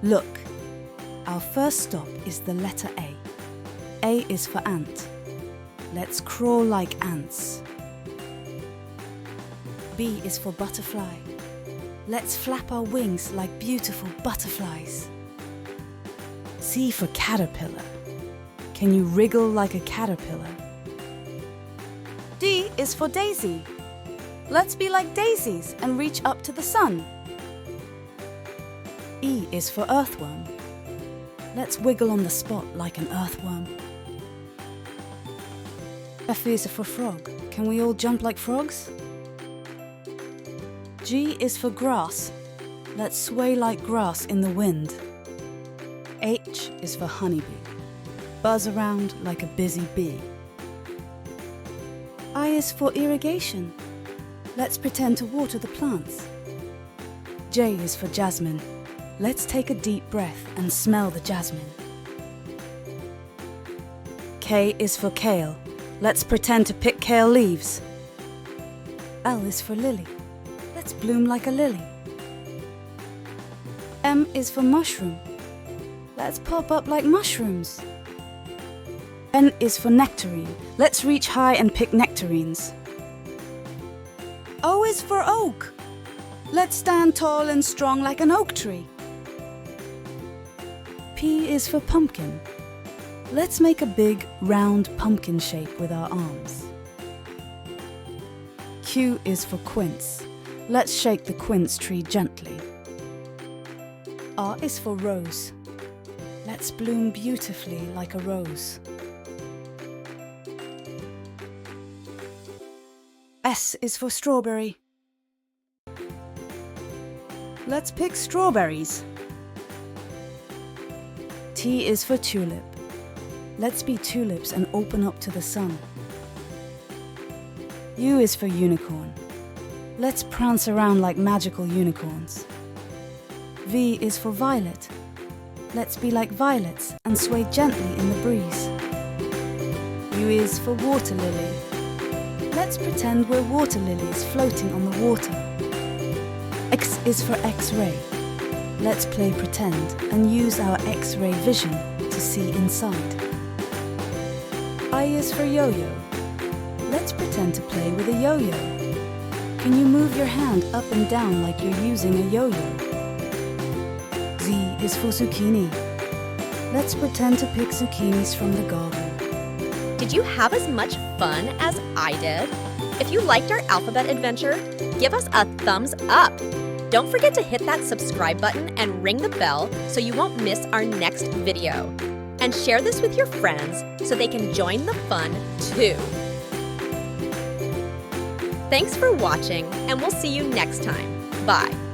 Look, our first stop is the letter A. A is for ant. Let's crawl like ants. B is for butterfly. Let's flap our wings like beautiful butterflies. C for caterpillar. Can you wriggle like a caterpillar? D is for daisy. Let's be like daisies and reach up to the sun. E is for earthworm. Let's wiggle on the spot like an earthworm. F is for frog. Can we all jump like frogs? G is for grass. Let's sway like grass in the wind. H is for honeybee. Buzz around like a busy bee. I is for irrigation. Let's pretend to water the plants. J is for jasmine. Let's take a deep breath and smell the jasmine. K is for kale. Let's pretend to pick kale leaves. L is for lily. Let's bloom like a lily. M is for mushroom. Let's pop up like mushrooms. N is for nectarine. Let's reach high and pick nectarines. O is for oak. Let's stand tall and strong like an oak tree. P is for pumpkin. Let's make a big, round pumpkin shape with our arms. Q is for quince. Let's shake the quince tree gently. R is for rose. Let's bloom beautifully like a rose. S is for strawberry. Let's pick strawberries. T is for tulip. Let's be tulips and open up to the sun. U is for unicorn. Let's prance around like magical unicorns. V is for violet. Let's be like violets and sway gently in the breeze. U is for water lily. Let's pretend we're water lilies floating on the water. X is for X-ray. Let's play pretend and use our X-ray vision to see inside. I is for yo-yo. Let's pretend to play with a yo-yo. Can you move your hand up and down like you're using a yo-yo? Z is for zucchini. Let's pretend to pick zucchinis from the garden. Did you have as much fun as I did? If you liked our alphabet adventure, give us a thumbs up. Don't forget to hit that subscribe button and ring the bell so you won't miss our next video. And share this with your friends so they can join the fun too. Thanks for watching, and we'll see you next time. Bye.